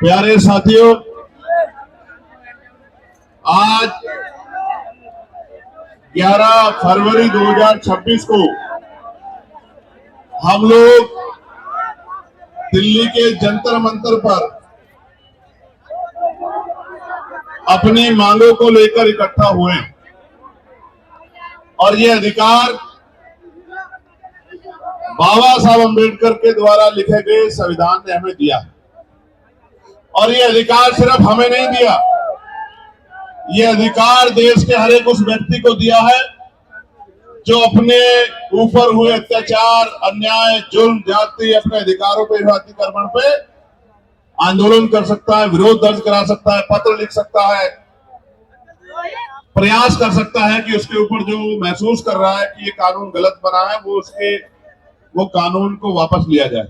प्यारे साथियों, आज 11 फरवरी 2026 को हम लोग दिल्ली के जंतर मंतर पर अपनी मांगों को लेकर इकट्ठा हुए और ये अधिकार बाबा साहब अम्बेडकर के द्वारा लिखे गए संविधान ने हमें दिया और ये अधिकार सिर्फ हमें नहीं दिया, ये अधिकार देश के हर एक उस व्यक्ति को दिया है जो अपने ऊपर हुए अत्याचार, अन्याय, जुल्म, जाति, अपने अधिकारों पे, अतिक्रमण पे आंदोलन कर सकता है, विरोध दर्ज करा सकता है, पत्र लिख सकता है, प्रयास कर सकता है कि उसके ऊपर जो महसूस कर रहा है कि ये कानून गलत बना है वो कानून को वापस लिया जाए।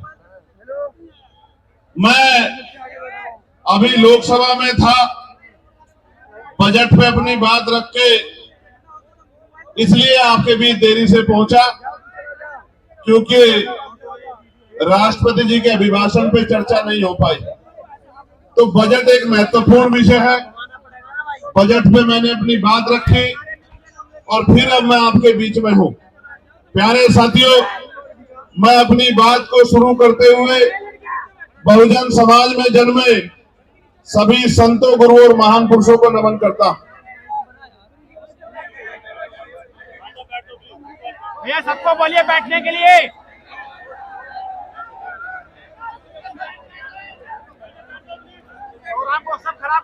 मैं अभी लोकसभा में था, बजट पे अपनी बात रख के इसलिए आपके बीच देरी से पहुंचा क्योंकि राष्ट्रपति जी के अभिभाषण पे चर्चा नहीं हो पाई। तो बजट एक महत्वपूर्ण विषय है, बजट पे मैंने अपनी बात रखी और फिर अब मैं आपके बीच में हूं। प्यारे साथियों, मैं अपनी बात को शुरू करते हुए बहुजन समाज में जन्मे सभी संतों, गुरुओं और महान पुरुषों को नमन करता हूं। भैया सबको बोलिए बैठने के लिए।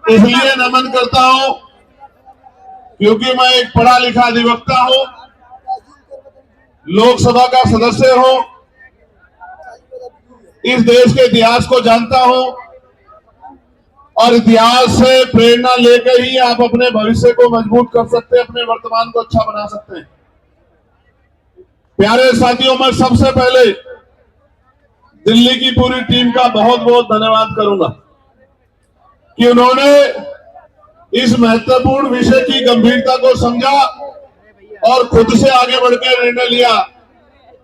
इसलिए नमन करता हूं क्योंकि मैं एक पढ़ा लिखा अधिवक्ता हूं, लोकसभा का सदस्य हूं, इस देश के इतिहास को जानता हूं और इतिहास से प्रेरणा लेकर ही आप अपने भविष्य को मजबूत कर सकते हैं, अपने वर्तमान को अच्छा बना सकते हैं। प्यारे साथियों, मैं सबसे पहले दिल्ली की पूरी टीम का बहुत बहुत धन्यवाद करूंगा कि उन्होंने इस महत्वपूर्ण विषय की गंभीरता को समझा और खुद से आगे बढ़कर निर्णय लिया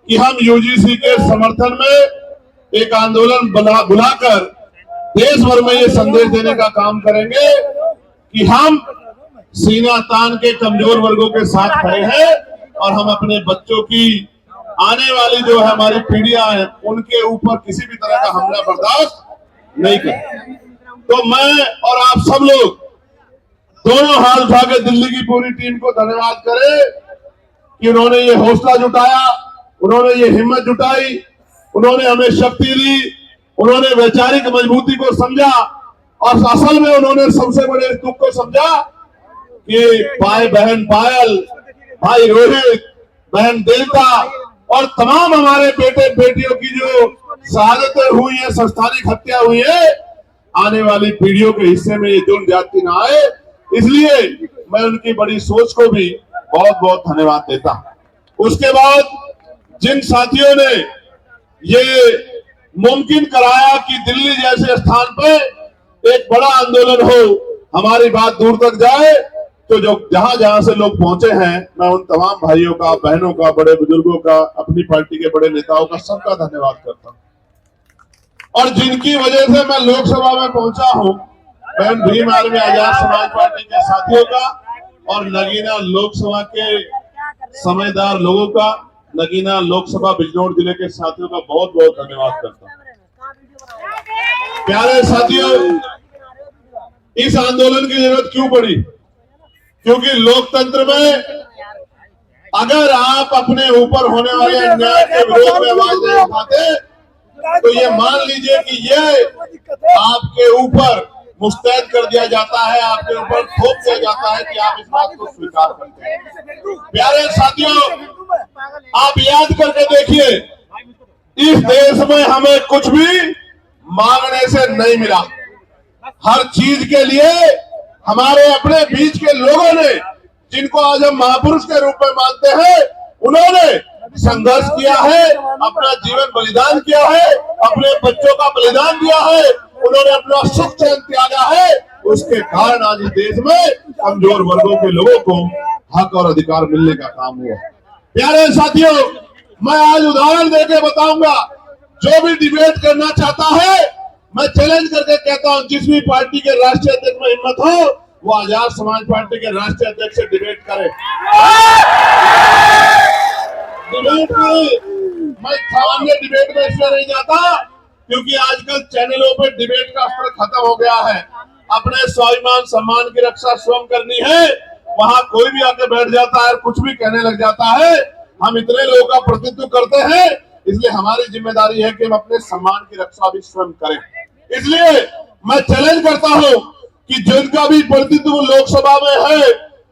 कि हम यूजीसी के समर्थन में एक आंदोलन बुलाकर देश भर में ये संदेश देने का काम करेंगे कि हम सीना तान के कमजोर वर्गों के साथ खड़े हैं और हम अपने बच्चों की आने वाली जो है हमारी पीढ़ियां हैं उनके ऊपर किसी भी तरह का हमला बर्दाश्त नहीं करेंगे। तो मैं और आप सब लोग दोनों हाथ उठा के दिल्ली की पूरी टीम को धन्यवाद करें कि उन्होंने ये हौसला जुटाया, उन्होंने ये हिम्मत जुटाई, उन्होंने हमें शक्ति दी, उन्होंने वैचारिक मजबूती को समझा और असल में उन्होंने सबसे बड़े दुख को समझा कि भाई बहन पायल, भाई रोहित, बहन देवता और तमाम हमारे बेटे बेटियों की जो शहादतें हुई है, संस्थानिक हत्या हुई है, आने वाली पीढ़ियों के हिस्से में ये जुल्म ज्यादती ना आए, इसलिए मैं उनकी बड़ी सोच को भी बहुत बहुत धन्यवाद देता हूं। उसके बाद जिन साथियों ने ये मुमकिन कराया कि दिल्ली जैसे स्थान पे एक बड़ा आंदोलन हो, हमारी बात दूर तक जाए, तो जो जहां जहां से लोग पहुंचे हैं, मैं उन तमाम भाइयों का, बहनों का, बड़े बुजुर्गों का, अपनी पार्टी के बड़े नेताओं का, सबका धन्यवाद करता हूं। और जिनकी वजह से मैं लोकसभा में पहुंचा हूं, मैं भीम आर्मी आजाद समाज पार्टी के साथियों का और नगीना लोकसभा के समझदार लोगों का, नगीना लोकसभा बिजनौर जिले के साथियों का बहुत बहुत धन्यवाद करता हूं। प्यारे साथियों, इस आंदोलन की जरूरत क्यों पड़ी? क्योंकि लोकतंत्र में अगर आप अपने ऊपर होने वाले अन्याय के विरोध में आवाज नहीं उठाते तो ये मान लीजिए कि ये आपके ऊपर मुस्तैद कर दिया जाता है, आपके ऊपर थोप दिया जाता है कि आप इस बात को स्वीकार करते हैं। प्यारे साथियों, आप याद करके देखिए, इस देश में हमें कुछ भी मांगने से नहीं मिला। हर चीज के लिए हमारे अपने बीच के लोगों ने, जिनको आज हम महापुरुष के रूप में मानते हैं, उन्होंने संघर्ष किया है, अपना जीवन बलिदान किया है, अपने बच्चों का बलिदान दिया है, उन्होंने अपना सुख चैन त्यागा है। उसके कारण आज इस देश में कमजोर वर्गों के लोगों को हक और अधिकार मिलने का काम हुआ। प्यारे साथियों, मैं आज उदाहरण देके बताऊंगा, जो भी डिबेट करना चाहता है मैं चैलेंज करके कहता हूं, जिस भी पार्टी के राष्ट्रीय अध्यक्ष में हिम्मत हो वो आजाद समाज पार्टी के राष्ट्रीय अध्यक्ष से डिबेट करे। डिबेट करे। मैं सामान्य डिबेट में इसलिए नहीं जाता क्योंकि आजकल चैनलों पे डिबेट का स्तर खत्म हो गया है। अपने स्वाभिमान सम्मान की रक्षा स्वयं करनी है, वहां कोई भी आके बैठ जाता है, कुछ भी कहने लग जाता है। हम इतने लोगों का प्रतिनिधित्व करते हैं, इसलिए हमारी जिम्मेदारी है कि हम अपने सम्मान की रक्षा भी स्वयं करें। इसलिए मैं चैलेंज करता हूं कि जिनका भी प्रतिनिधित्व लोकसभा में है,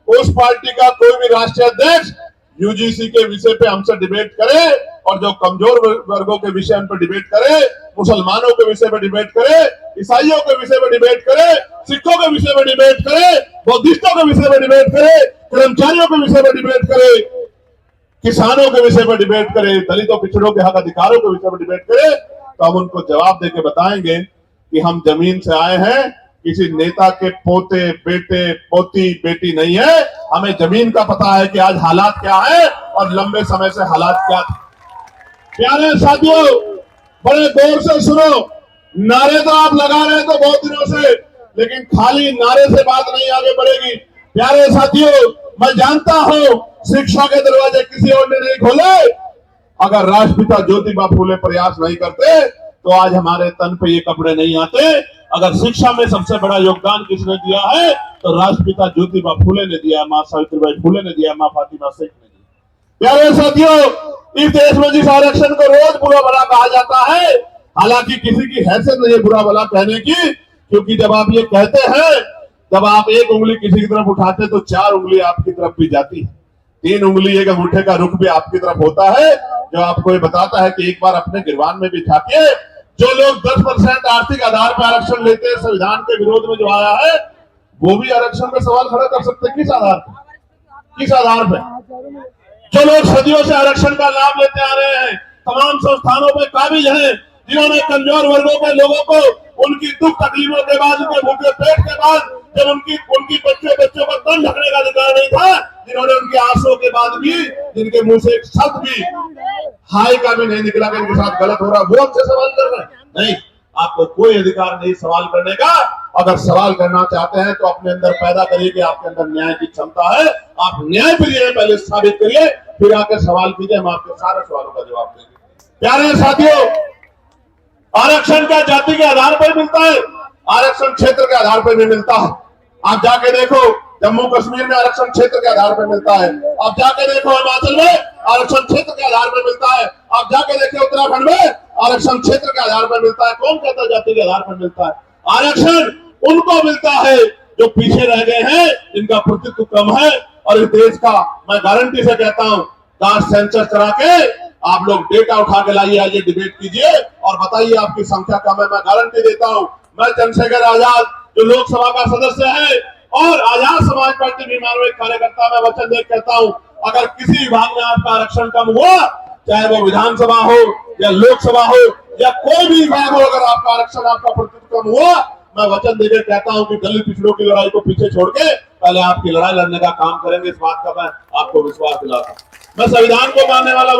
उस पार्टी का कोई भी राष्ट्रीय अध्यक्ष यूजीसी के विषय पे हमसे डिबेट करे, और जो कमजोर वर्गों के विषय पर डिबेट करे, मुसलमानों के विषय पर डिबेट करे, ईसाइयों के विषय पर डिबेट करे, सिखों के विषय पर डिबेट करे, बौद्धिस्टों के विषय पर डिबेट करे, कर्मचारियों के विषय पर डिबेट करे, किसानों के विषय पर डिबेट करे, दलितों पिछड़ों के हक अधिकारों के विषय पर डिबेट करे, तो हम उनको जवाब देके बताएंगे कि हम जमीन से आए हैं, किसी नेता के पोते बेटे पोती बेटी नहीं है। हमें जमीन का पता है कि आज हालात क्या है और लंबे समय से हालात क्या थे। प्यारे साथियों, बड़े गौर से सुनो। नारे तो आप लगा रहे तो बहुत दिनों से, लेकिन खाली नारे से बात नहीं आगे बढ़ेगी। प्यारे साथियों, मैं जानता हूं शिक्षा के दरवाजे किसी और ने नहीं खोले। अगर राष्ट्रपिता ज्योतिबा फूले प्रयास नहीं करते तो आज हमारे तन पे ये कपड़े नहीं आते। अगर शिक्षा में सबसे बड़ा योगदान किसने दिया है तो राष्ट्रपिता ज्योतिबा फूले ने दिया, मां सावित्रीबाई फूले ने दिया, मां फातिमा शेख ने दिया। प्यारे साथियों, इस देश में जिस आरक्षण को रोज बुरा भला कहा जाता है, हालांकि किसी की हैसियत नहीं है बुरा भला कहने की, क्योंकि जब आप ये कहते हैं, जब आप एक उंगली किसी की तरफ उठाते तो चार उंगली आपकी तरफ भी जाती है, तीन उंगली एक अंगूठे का रुख भी आपकी तरफ होता है, जो आपको ये बताता है कि एक बार अपने गिरबान में भी झांकिए। जो लोग 10% आर्थिक आधार पर आरक्षण लेते हैं, संविधान के विरोध में जो आया है, वो भी आरक्षण पे सवाल खड़ा कर सकते हैं। किस आधार पर, किस आधार पर? जो लोग सदियों से आरक्षण का लाभ लेते आ रहे हैं, तमाम संस्थानों पे काबिज हैं, जिन्होंने कमजोर वर्गों के लोगों को उनकी दुख तकलीफों के बाद, उनके भूखे पेट के बाद, जब उनकी बच्चों का तन ढकने का अधिकार नहीं था, जिन्होंने उनके आंसुओं के बाद भी, जिनके मुंह से एक शब्द भी हाय का भी नहीं निकला कि इनके साथ गलत हो रहा, वो हमसे सवाल कर रहे हैं। नहीं, आपको कोई अधिकार नहीं सवाल करने का। अगर सवाल करना चाहते हैं तो अपने अंदर पैदा करिए कि आपके अंदर न्याय की क्षमता है, आप न्याय प्रिय हैं, पहले साबित करिए, फिर आके सवाल कीजिए, हम आपके सारे सवालों का जवाब देंगे। प्यारे साथियों, आरक्षण क्या जाति के आधार पर मिलता है? आरक्षण क्षेत्र के आधार पर भी मिलता है। आप जाके देखो, जम्मू कश्मीर में आरक्षण क्षेत्र के आधार पर मिलता है। आप जाके देखो हिमाचल में आरक्षण क्षेत्र के आधार पर मिलता है। आप जाके देखो उत्तराखंड में आरक्षण क्षेत्र के आधार पर मिलता है। कौन कहता है जाति के आधार पर मिलता है? आरक्षण उनको मिलता है जो पीछे रह गए हैं, जिनका प्रतिनिधित्व कम है। और इस देश का मैं गारंटी से कहता हूं, कास्ट सेंसस करा के आप लोग डेटा उठा के लाइए, आइए डिबेट कीजिए और बताइए आपकी संख्या कम है। मैं गारंटी देता हूं, मैं चंद्रशेखर आजाद जो लोकसभा का सदस्य है और आजाद समाज पार्टी बीमार एक कार्यकर्ता, मैं वचन दे कहता हूं, अगर किसी विभाग में आपका आरक्षण कम हुआ, चाहे वो विधानसभा हो या लोकसभा हो या कोई भी विभाग हो, अगर आपका आरक्षण, आपका प्रतिनिधित्व कम हुआ, मैं वचन देकर कहता हूं कि दलित पिछड़ों की लड़ाई को पीछे छोड़ के पहले आपकी लड़ाई लड़ने का काम करेंगे। इस बात का मैं आपको विश्वास दिलाता हूं। मैं संविधान को मानने वाला